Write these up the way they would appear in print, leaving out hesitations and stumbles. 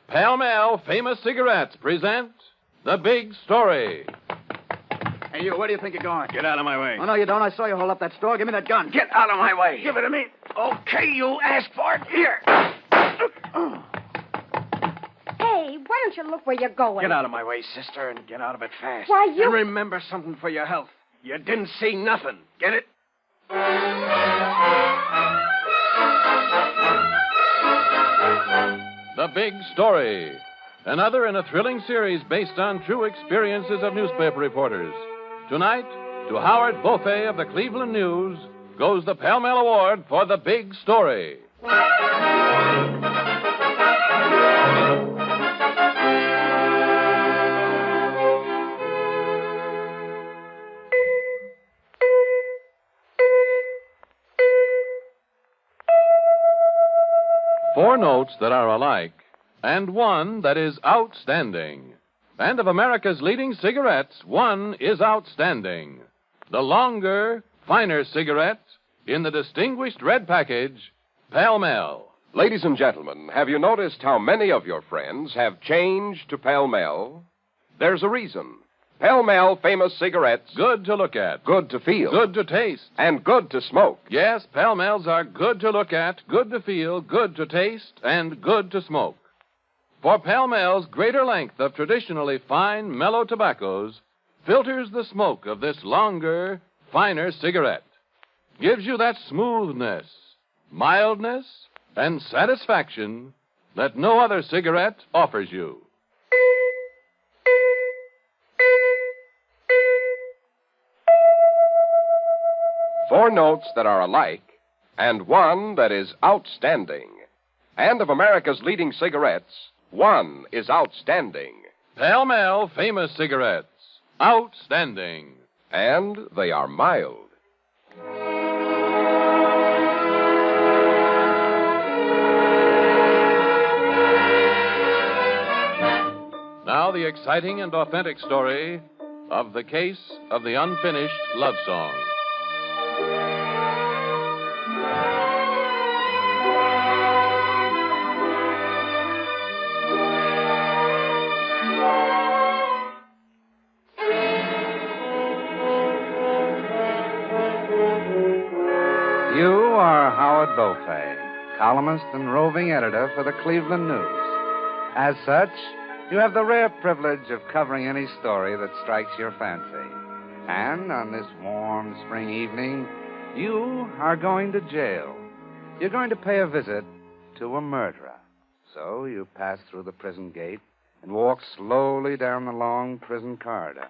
Pall Mall Famous Cigarettes present The Big Story. Hey, you, where do you think you're going? Get out of my way. Oh, no, you don't. I saw you hold up that store. Give me that gun. Get out of my way. Give it to me. Okay, you asked for it. Here. Hey, why don't you look where you're going? Get out of my way, sister, and get out of it fast. Why, you... And remember something for your health. You didn't see nothing. Get it? The Big Story. Another in a thrilling series based on true experiences of newspaper reporters. Tonight, to Howard Beaufay of the Cleveland News goes the Pall Mall Award for The Big Story. Four notes that are alike, and one that is outstanding. And of America's leading cigarettes, one is outstanding. The longer, finer cigarette in the distinguished red package, Pall Mall. Ladies and gentlemen, have you noticed how many of your friends have changed to Pall Mall? There's a reason. Pall Mall Famous Cigarettes. Good to look at. Good to feel. Good to taste. And good to smoke. Yes, Pall Malls are good to look at, good to feel, good to taste, and good to smoke. For Pall Mall's greater length of traditionally fine, mellow tobaccos filters the smoke of this longer, finer cigarette. Gives you that smoothness, mildness, and satisfaction that no other cigarette offers you. Four notes that are alike, and one that is outstanding. And of America's leading cigarettes, one is outstanding. Pall Mall Famous Cigarettes. Outstanding. And they are mild. Now the exciting and authentic story of the case of the unfinished love song. You are Howard Beaufay, columnist and roving editor for the Cleveland News. As such, you have the rare privilege of covering any story that strikes your fancy. And on this warm spring evening, you are going to jail. You're going to pay a visit to a murderer. So you pass through the prison gate and walk slowly down the long prison corridor,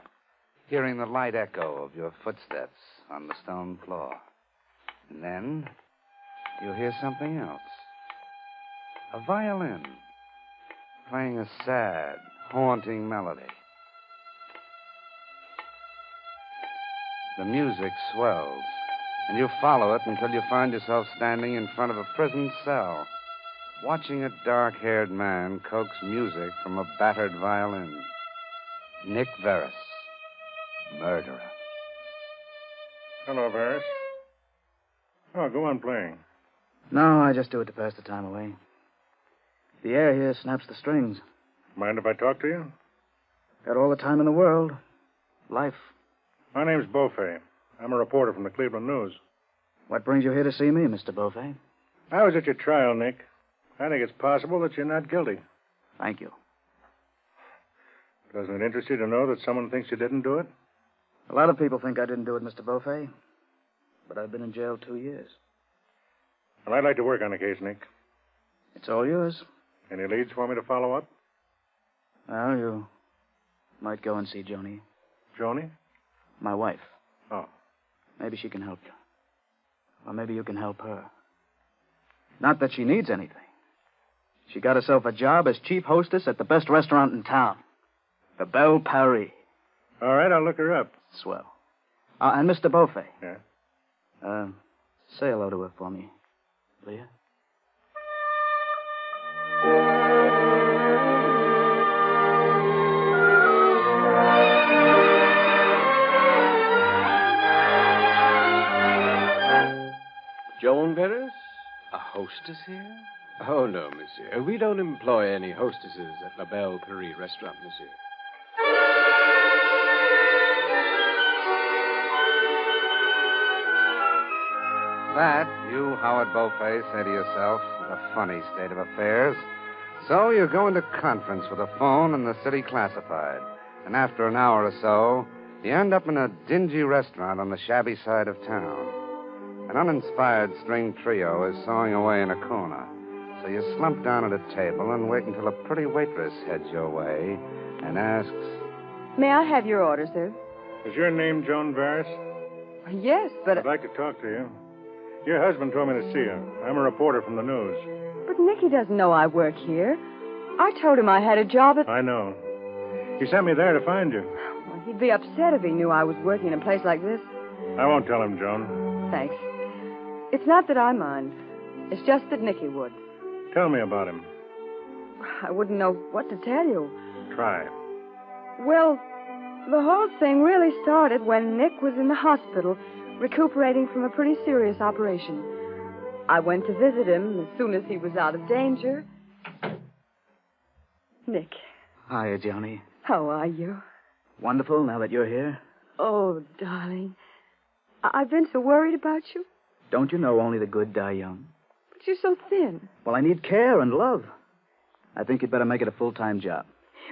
hearing the light echo of your footsteps on the stone floor. And then you hear something else. A violin playing a sad, haunting melody. The music swells, and you follow it until you find yourself standing in front of a prison cell, watching a dark-haired man coax music from a battered violin. Nick Verris, murderer. Hello, Varys. Oh, go on playing. No, I just do it to pass the time away. The air here snaps the strings. Mind if I talk to you? Got all the time in the world. Life. My name's Beaufay. I'm a reporter from the Cleveland News. What brings you here to see me, Mr. Beaufay? I was at your trial, Nick. I think it's possible that you're not guilty. Thank you. Doesn't it interest you to know that someone thinks you didn't do it? A lot of people think I didn't do it, Mr. Beaufay. But I've been in jail 2 years. Well, I'd like to work on the case, Nick. It's all yours. Any leads for me to follow up? Well, you might go and see Joni. Joni? My wife. Oh. Maybe she can help you. Or maybe you can help her. Not that she needs anything. She got herself a job as chief hostess at the best restaurant in town. The Belle Paris. All right, I'll look her up. Swell. And Mr. Beaufay. Yeah? Say hello to her for me, will you? Joan Verris? A hostess here? Oh, no, monsieur. We don't employ any hostesses at La Belle Paris restaurant, monsieur. That, you, Howard Beaufay, say to yourself, is a funny state of affairs. So you go into conference with a phone and the city classified. And after an hour or so, you end up in a dingy restaurant on the shabby side of town. An uninspired string trio is sawing away in a corner. So you slump down at a table and wait until a pretty waitress heads your way and asks, May I have your order, sir? Is your name Joan Varys? Yes, but... I'd like to talk to you. Your husband told me to see you. I'm a reporter from the news. But Nicky doesn't know I work here. I told him I had a job at... I know. He sent me there to find you. Well, he'd be upset if he knew I was working in a place like this. I won't tell him, Joan. Thanks. It's not that I mind. It's just that Nicky would. Tell me about him. I wouldn't know what to tell you. Try. Well, the whole thing really started when Nick was in the hospital, recuperating from a pretty serious operation. I went to visit him as soon as he was out of danger. Nick. Hiya, Johnny. How are you? Wonderful, now that you're here. Oh, darling. I've been so worried about you. Don't you know only the good die young? But you're so thin. Well, I need care and love. I think you'd better make it a full-time job.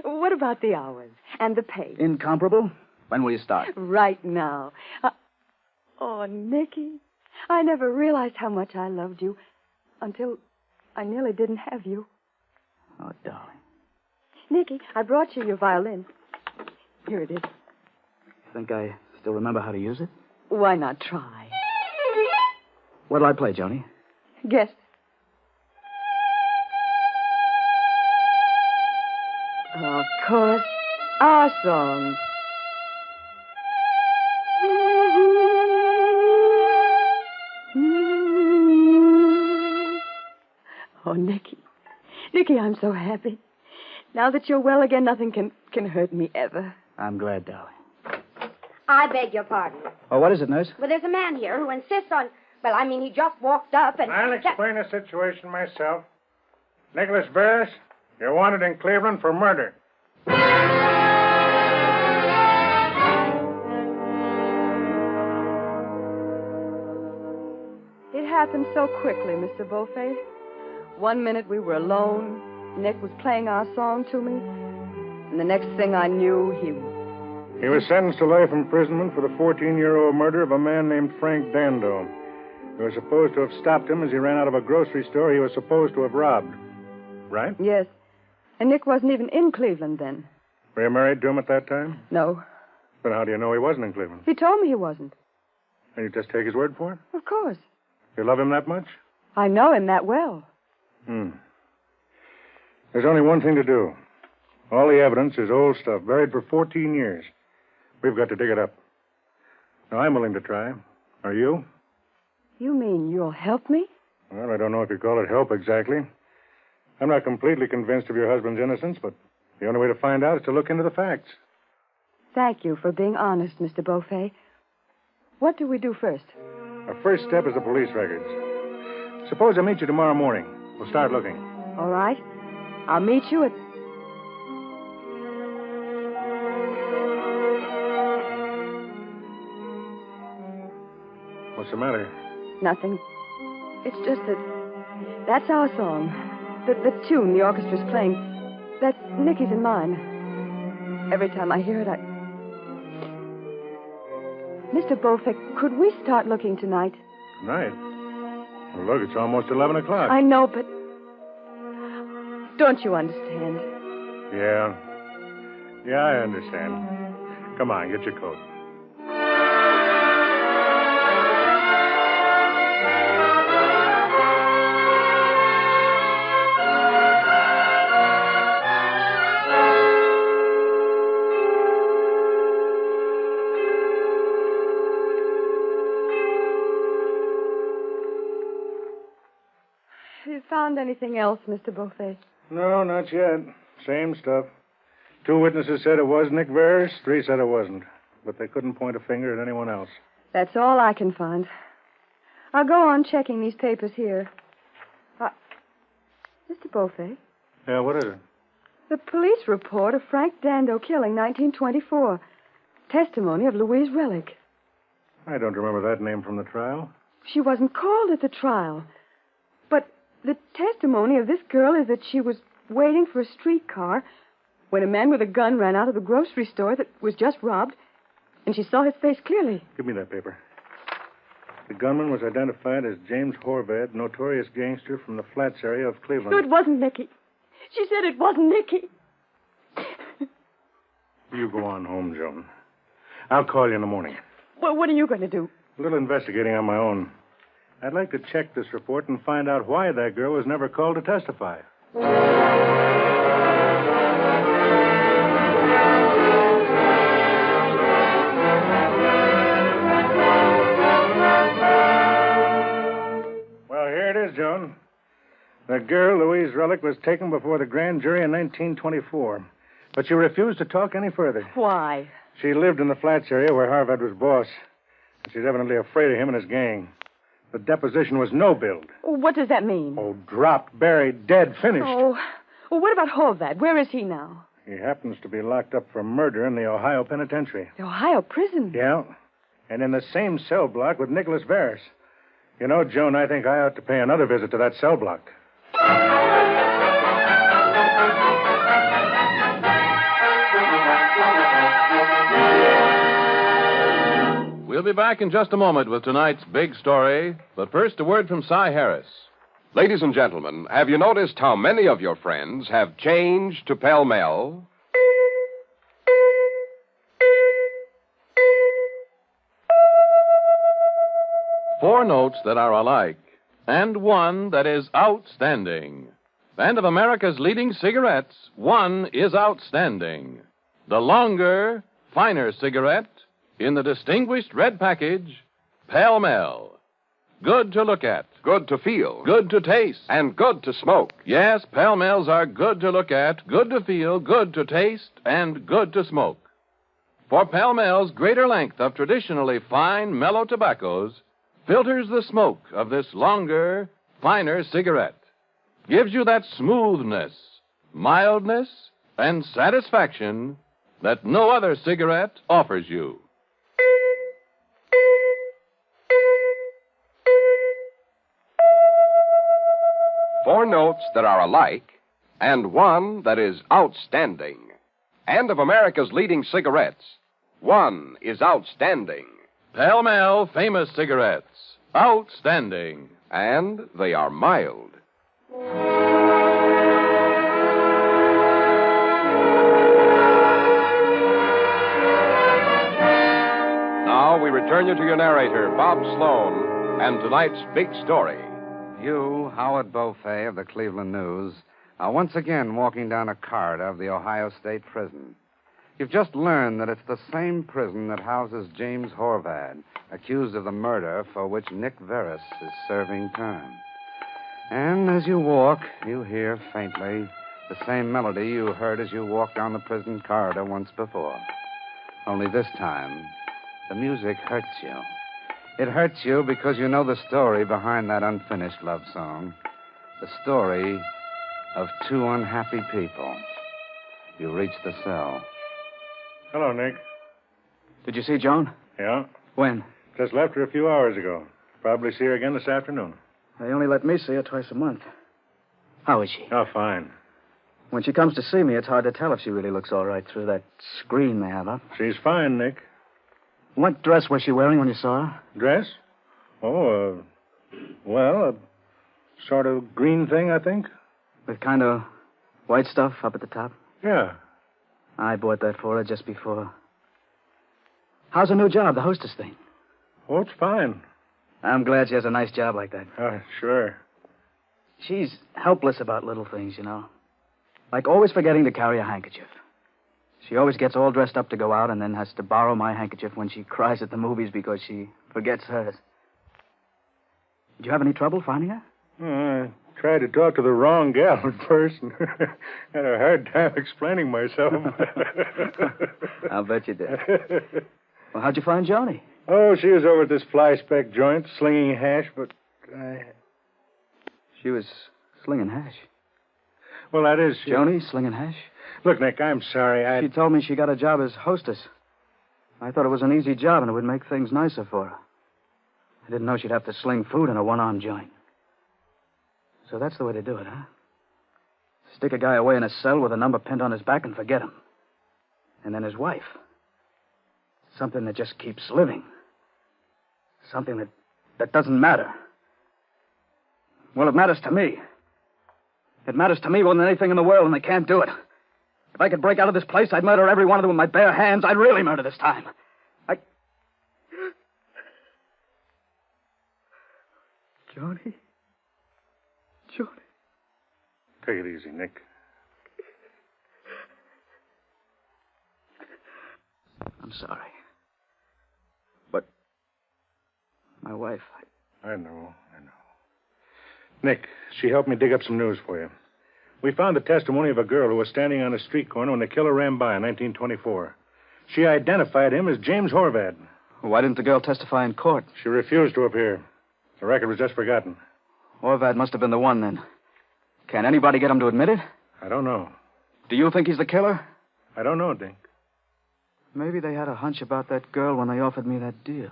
What about the hours and the pay? Incomparable? When will you start? Right now. Oh, Nicky, I never realized how much I loved you until I nearly didn't have you. Oh, darling. Nicky, I brought you your violin. Here it is. Think I still remember how to use it? Why not try? What'll I play, Johnny? Guess. Of course, our song. Oh, Nicky. Nicky, I'm so happy. Now that you're well again, nothing can hurt me ever. I'm glad, darling. I beg your pardon. Oh, what is it, nurse? Well, there's a man here who insists on... Well, I mean, he just walked up and... I'll explain the situation myself. Nicholas Varys, you're wanted in Cleveland for murder. It happened so quickly, Mr. Beaufay. 1 minute we were alone. Nick was playing our song to me. And the next thing I knew, He was sentenced to life imprisonment for the 14-year-old murder of a man named Frank Dando. They were supposed to have stopped him as he ran out of a grocery store he was supposed to have robbed. Right? Yes. And Nick wasn't even in Cleveland then. Were you married to him at that time? No. Then how do you know he wasn't in Cleveland? He told me he wasn't. And you just take his word for it? Of course. You love him that much? I know him that well. There's only one thing to do. All the evidence is old stuff, buried for 14 years. We've got to dig it up. Now, I'm willing to try. Are you? You mean you'll help me? Well, I don't know if you call it help exactly. I'm not completely convinced of your husband's innocence, but the only way to find out is to look into the facts. Thank you for being honest, Mr. Beaufay. What do we do first? Our first step is the police records. Suppose I meet you tomorrow morning. We'll start looking. All right. I'll meet you at... What's the matter? Nothing. It's just that's our song. The tune the orchestra's playing. That's Nicky's and mine. Every time I hear it, Mr. Beaufay, could we start looking tonight? Tonight? Well, look, it's almost 11 o'clock. I know, but... Don't you understand? Yeah. Yeah, I understand. Come on, get your coat. Have you found anything else, Mr. Beaufay? No, not yet. Same stuff. 2 witnesses said it was Nick Varys. 3 said it wasn't. But they couldn't point a finger at anyone else. That's all I can find. I'll go on checking these papers here. Mr. Beaufay. Yeah, what is it? The police report of Frank Dando killing, 1924. Testimony of Louise Relic. I don't remember that name from the trial. She wasn't called at the trial. But the testimony of this girl is that she was waiting for a streetcar when a man with a gun ran out of the grocery store that was just robbed, and she saw his face clearly. Give me that paper. The gunman was identified as James Horvath, notorious gangster from the Flats area of Cleveland. No, it wasn't Nicky. She said it wasn't Nicky. You go on home, Joan. I'll call you in the morning. Well, what are you going to do? A little investigating on my own. I'd like to check this report and find out why that girl was never called to testify. Well, here it is, Joan. The girl, Louise Relic, was taken before the grand jury in 1924. But she refused to talk any further. Why? She lived in the Flats area where Harvard was boss. She's evidently afraid of him and his gang. The deposition was no build. What does that mean? Oh, dropped, buried, dead, finished. Oh, well, what about Horvath? Where is he now? He happens to be locked up for murder in the Ohio penitentiary. The Ohio prison? Yeah, and in the same cell block with Nicholas Varys. You know, Joan, I think I ought to pay another visit to that cell block. We'll be back in just a moment with tonight's big story, but first a word from Cy Harris. Ladies and gentlemen, have you noticed how many of your friends have changed to pell-mell? Four notes that are alike, and one that is outstanding. And of America's leading cigarettes, one is outstanding. The longer, finer cigarette in the distinguished red package, Pall-Mall. Good to look at. Good to feel. Good to taste. And good to smoke. Yes, Pall-Malls are good to look at, good to feel, good to taste, and good to smoke. For Pall-Mall's greater length of traditionally fine, mellow tobaccos filters the smoke of this longer, finer cigarette. Gives you that smoothness, mildness, and satisfaction that no other cigarette offers you. Four notes that are alike, and one that is outstanding. And of America's leading cigarettes, one is outstanding. Pall-Mall famous cigarettes. Outstanding. And they are mild. Now we return you to your narrator, Bob Sloane, and tonight's big story. You, Howard Beaufay of the Cleveland News, are once again walking down a corridor of the Ohio State Prison. You've just learned that it's the same prison that houses James Horvath, accused of the murder for which Nick Varys is serving time. And as you walk, you hear faintly the same melody you heard as you walked down the prison corridor once before. Only this time, the music hurts you. It hurts you because you know the story behind that unfinished love song. The story of two unhappy people. You reach the cell. Hello, Nick. Did you see Joan? Yeah? When? Just left her a few hours ago. Probably see her again this afternoon. They only let me see her twice a month. How is she? Oh, fine. When she comes to see me, it's hard to tell if she really looks all right through that screen they have up. She's fine, Nick. What dress was she wearing when you saw her? Dress? Oh, well, a sort of green thing, I think. With kind of white stuff up at the top? Yeah. I bought that for her just before. How's her new job, the hostess thing? Oh, it's fine. I'm glad she has a nice job like that. Sure. She's helpless about little things, you know. Like always forgetting to carry a handkerchief. She always gets all dressed up to go out and then has to borrow my handkerchief when she cries at the movies because she forgets hers. Did you have any trouble finding her? I tried to talk to the wrong gal at first and had a hard time explaining myself. I'll bet you did. Well, how'd you find Joni? Oh, she was over at this fly-speck joint, slinging hash, but She was slinging hash? Well, that is... Joni, slinging hash? Look, Nick, I'm sorry. She told me she got a job as hostess. I thought it was an easy job and it would make things nicer for her. I didn't know she'd have to sling food in a one-arm joint. So that's the way to do it, huh? Stick a guy away in a cell with a number pinned on his back and forget him. And then his wife. Something that just keeps living. Something that doesn't matter. Well, it matters to me. It matters to me more than anything in the world, and they can't do it. If I could break out of this place, I'd murder every one of them with my bare hands. I'd really murder this time. Joni? Take it easy, Nick. I'm sorry. But my wife... I know. Nick, she helped me dig up some news for you. We found the testimony of a girl who was standing on a street corner when the killer ran by in 1924. She identified him as James Horvath. Why didn't the girl testify in court? She refused to appear. The record was just forgotten. Horvath must have been the one, then. Can anybody get him to admit it? I don't know. Do you think he's the killer? I don't know, Dink. Maybe they had a hunch about that girl when they offered me that deal.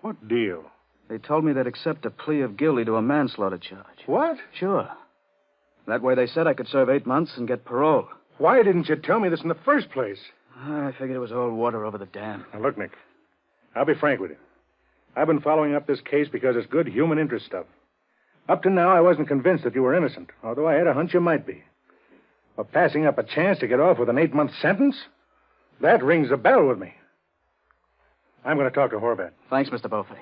What deal? They told me they'd accept a plea of guilty to a manslaughter charge. What? Sure. That way they said I could serve 8 months and get parole. Why didn't you tell me this in the first place? I figured it was all water over the dam. Now, look, Nick, I'll be frank with you. I've been following up this case because it's good human interest stuff. Up to now, I wasn't convinced that you were innocent, although I had a hunch you might be. But passing up a chance to get off with an 8-month sentence? That rings a bell with me. I'm going to talk to Horvath. Thanks, Mr. Beaufay.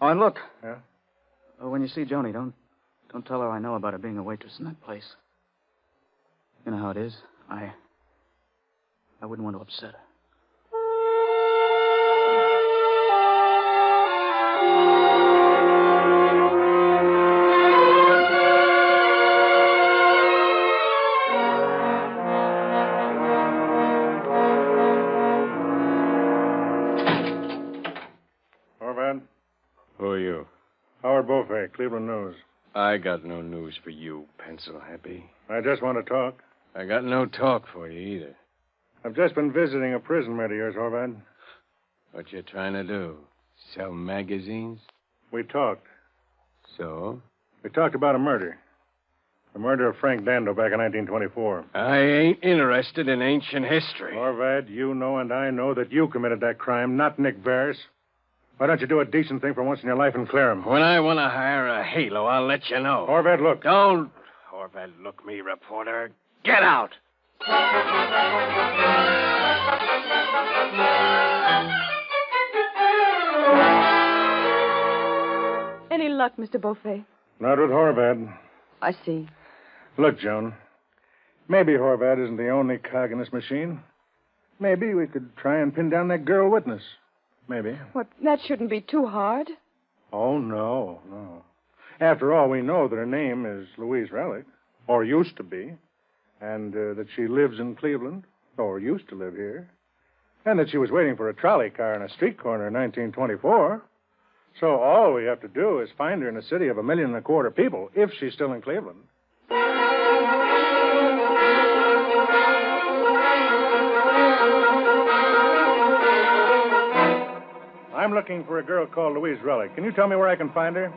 Oh, and look. Yeah? When you see Joni, don't tell her I know about her being a waitress in that place. You know how it is. I wouldn't want to upset her. Cleveland News. I got no news for you, Pencil Happy. I just want to talk. I got no talk for you either. I've just been visiting a prison mate of yours, Horvath. What you trying to do? Sell magazines? We talked. So? We talked about a murder. The murder of Frank Dando back in 1924. I ain't interested in ancient history. Horvath, you know and I know that you committed that crime, not Nick Barris. Why don't you do a decent thing for once in your life and clear him? When I want to hire a halo, I'll let you know. Horvath, look. Don't Horvath look me, reporter. Get out! Any luck, Mr. Beaufay? Not with Horvath. I see. Look, Joan. Maybe Horvath isn't the only cog in this machine. Maybe we could try and pin down that girl witness. Maybe. What? That shouldn't be too hard. Oh, no. After all, we know that her name is Louise Relic, or used to be, and that she lives in Cleveland, or used to live here, and that she was waiting for a trolley car in a street corner in 1924. So all we have to do is find her in a city of 1.25 million people, if she's still in Cleveland. I'm looking for a girl called Louise Relic. Can you tell me where I can find her?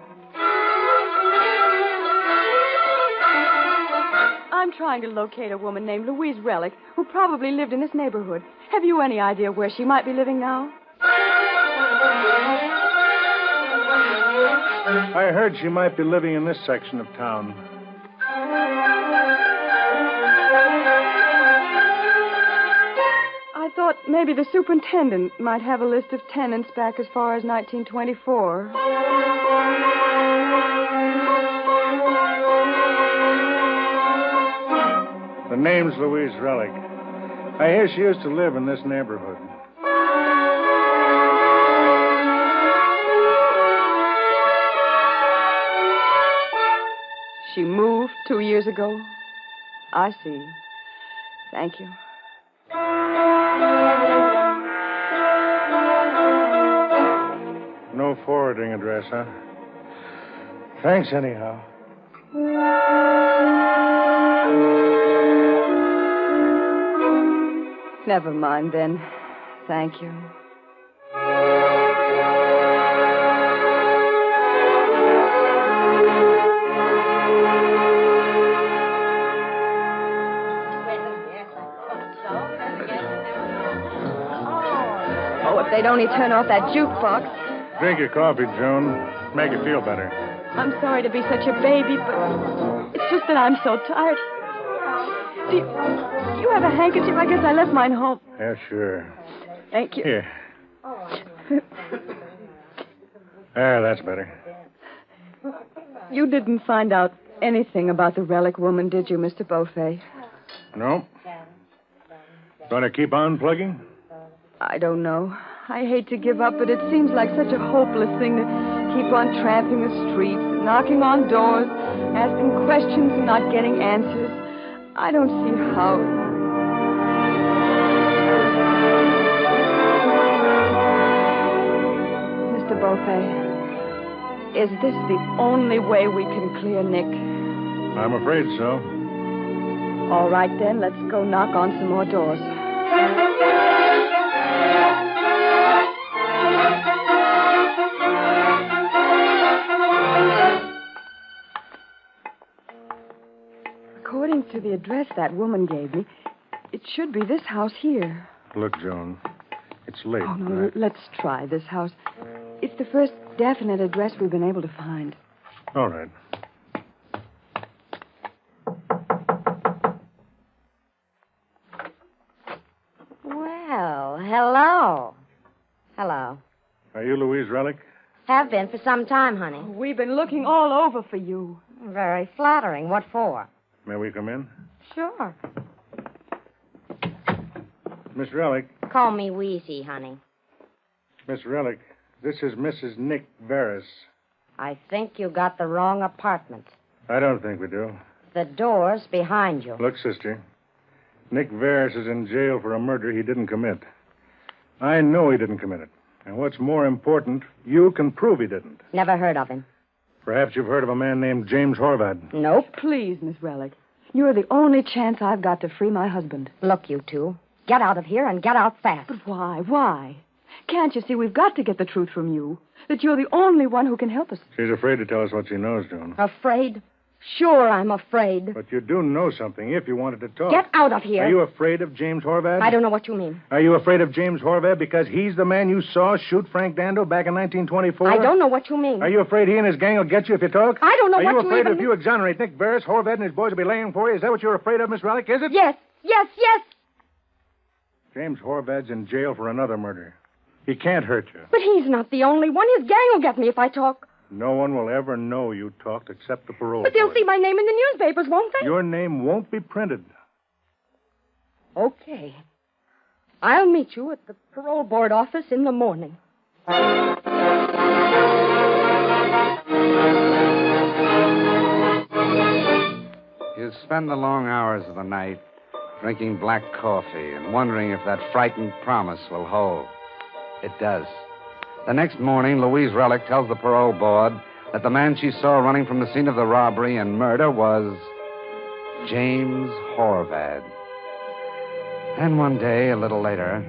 I'm trying to locate a woman named Louise Relic, who probably lived in this neighborhood. Have you any idea where she might be living now? I heard she might be living in this section of town. I thought maybe the superintendent might have a list of tenants back as far as 1924. The name's Louise Relic. I hear she used to live in this neighborhood. She moved 2 years ago? I see. Thank you. No forwarding address, huh? Thanks, anyhow. Never mind, then. Thank you. Oh, if they'd only turn off that jukebox. Drink your coffee, Joan. Make you feel better. I'm sorry to be such a baby, but it's just that I'm so tired. Do you have a handkerchief? I guess I left mine home. Yeah, sure. Thank you. Here. There, that's better. You didn't find out anything about the relic woman, did you, Mr. Beaufay? No. Gonna keep on plugging? I don't know. I hate to give up, but it seems like such a hopeless thing to keep on tramping the streets, knocking on doors, asking questions and not getting answers. I don't see how. Mr. Beaufay, is this the only way we can clear Nick? I'm afraid so. All right, then, let's go knock on some more doors. According to the address that woman gave me, it should be this house here. Look, Joan, it's late. Oh, no, let's try this house. It's the first definite address we've been able to find. All right. Well, hello. Hello. Are you Louise Relic? Have been for some time, honey. We've been looking all over for you. Very flattering. What for? May we come in? Sure. Miss Relic. Call me Wheezy, honey. Miss Relic, this is Mrs. Nick Varys. I think you got the wrong apartment. I don't think we do. The door's behind you. Look, sister, Nick Varys is in jail for a murder he didn't commit. I know he didn't commit it. And what's more important, you can prove he didn't. Never heard of him. Perhaps you've heard of a man named James Horvath. Nope. Please, Miss Relic. You're the only chance I've got to free my husband. Look, you two. Get out of here and get out fast. But why? Why? Can't you see we've got to get the truth from you? That you're the only one who can help us. She's afraid to tell us what she knows, Joan. Afraid? Sure, I'm afraid. But you do know something if you wanted to talk. Get out of here. Are you afraid of James Horvath? I don't know what you mean. Are you afraid of James Horvath because he's the man you saw shoot Frank Dando back in 1924? I don't know what you mean. Are you afraid he and his gang will get you if you talk? I don't know what you Are you afraid even if you exonerate Nick Varys, Horvath and his boys will be laying for you? Is that what you're afraid of, Miss Relic? Is it? Yes, yes, yes. James Horvath's in jail for another murder. He can't hurt you. But he's not the only one. His gang will get me if I talk. No one will ever know you talked except the parole But they'll board. see my name in the newspapers, won't they? Your name won't be printed. Okay. I'll meet you at the parole board office in the morning. You spend the long hours of the night drinking black coffee and wondering if that frightened promise will hold. It does. The next morning, Louise Relic tells the parole board that the man she saw running from the scene of the robbery and murder was James Horvath. Then one day, a little later,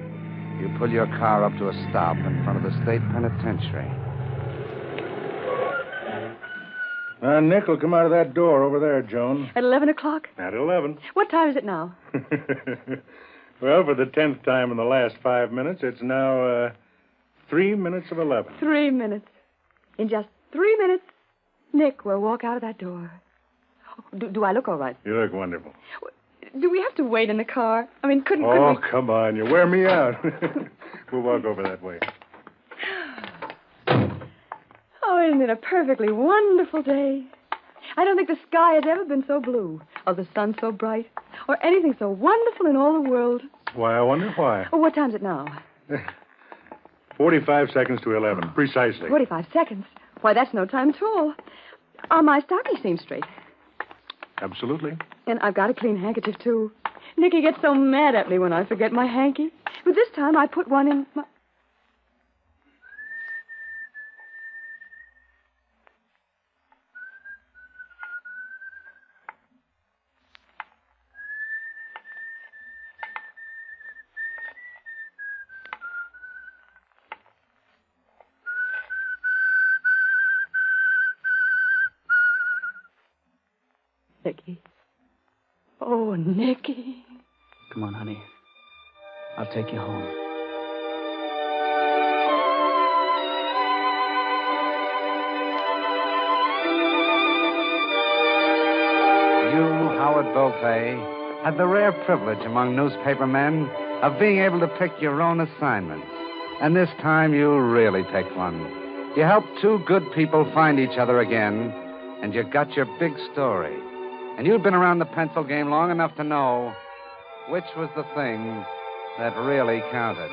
you pull your car up to a stop in front of the state penitentiary. Nick will come out of that door over there, Joan. At 11 o'clock? At 11. What time is it now? Well, for the 10th time in the last 5 minutes, it's now 3 minutes of 11. 3 minutes. In just 3 minutes, Nick will walk out of that door. Do I look all right? You look wonderful. Do we have to wait in the car? I mean, couldn't Oh, we... come on. You wear me out. We'll walk over that way. Oh, isn't it a perfectly wonderful day? I don't think the sky has ever been so blue, or the sun so bright, or anything so wonderful in all the world. Why, I wonder why. Oh, what time's it now? 45 seconds to 11, precisely. 45 seconds? Why, that's no time at all. Are my stockings seam straight? Absolutely. And I've got a clean handkerchief, too. Nicky gets so mad at me when I forget my hanky. But this time I put one in my... Nicky. Oh, Nicky. Come on, honey. I'll take you home. You, Howard Beaufay, had the rare privilege among newspaper men of being able to pick your own assignments. And this time you really picked one. You helped two good people find each other again, and you got your big story. And you'd been around the pencil game long enough to know which was the thing that really counted.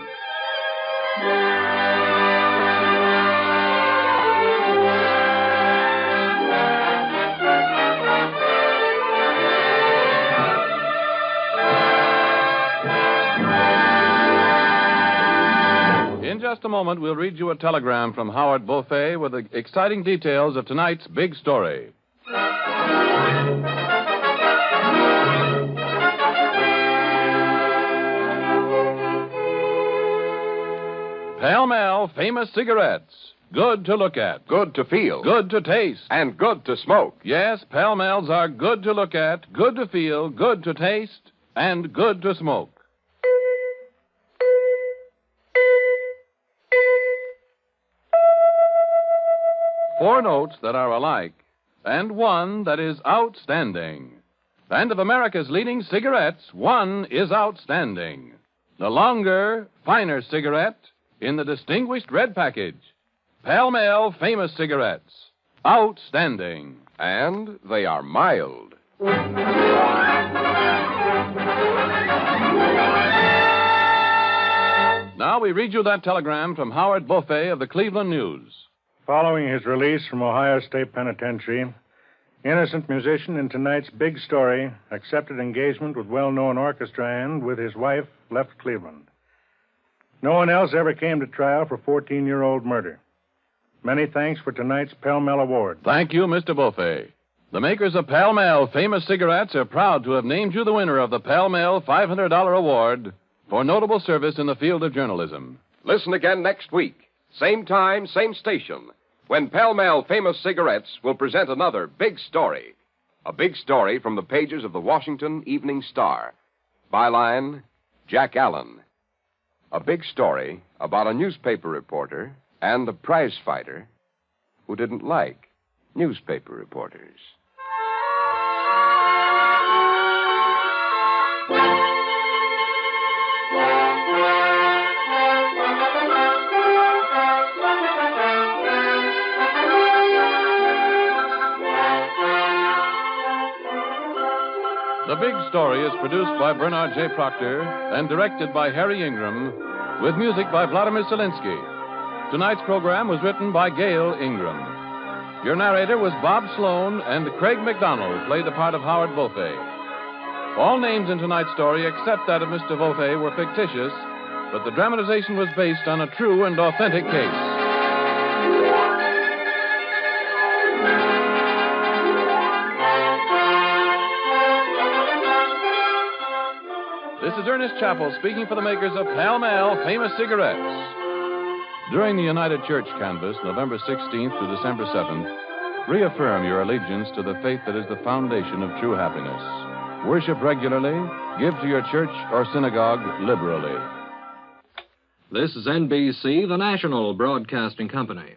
In just a moment, we'll read you a telegram from Howard Beaufay with the exciting details of tonight's big story. Pall Mall Famous Cigarettes. Good to look at. Good to feel. Good to taste. And good to smoke. Yes, Pall Malls are good to look at, good to feel, good to taste, and good to smoke. Four notes that are alike, and one that is outstanding. And of America's leading cigarettes, one is outstanding. The longer, finer cigarette in the distinguished red package. Pall Mall Famous Cigarettes. Outstanding. And they are mild. Now we read you that telegram from Howard Beaufay of the Cleveland News. Following his release from Ohio State Penitentiary, innocent musician in tonight's big story accepted engagement with well-known orchestra and, with his wife, left Cleveland. No one else ever came to trial for 14-year-old murder. Many thanks for tonight's Pall Mall Award. Thank you, Mr. Beaufay. The makers of Pall Mall Famous Cigarettes are proud to have named you the winner of the Pall Mall $500 Award for notable service in the field of journalism. Listen again next week. Same time, same station, when Pall Mall Famous Cigarettes will present another big story. A big story from the pages of the Washington Evening Star. Byline, Jack Allen. A big story about a newspaper reporter and a prize fighter who didn't like newspaper reporters. The Big Story is produced by Barnard J. Prockter and directed by Harry Ingram, with music by Vladimir Zelinsky. Tonight's program was written by Gail Ingram. Your narrator was Bob Sloane, and Craig McDonald played the part of Howard Beaufay. All names in tonight's story, except that of Mr. Beaufay, were fictitious, but the dramatization was based on a true and authentic case. This is Ernest Chappell speaking for the makers of Pall Mall Famous Cigarettes. During the United Church Canvass, November 16th to December 7th, reaffirm your allegiance to the faith that is the foundation of true happiness. Worship regularly, give to your church or synagogue liberally. This is NBC, the national broadcasting company.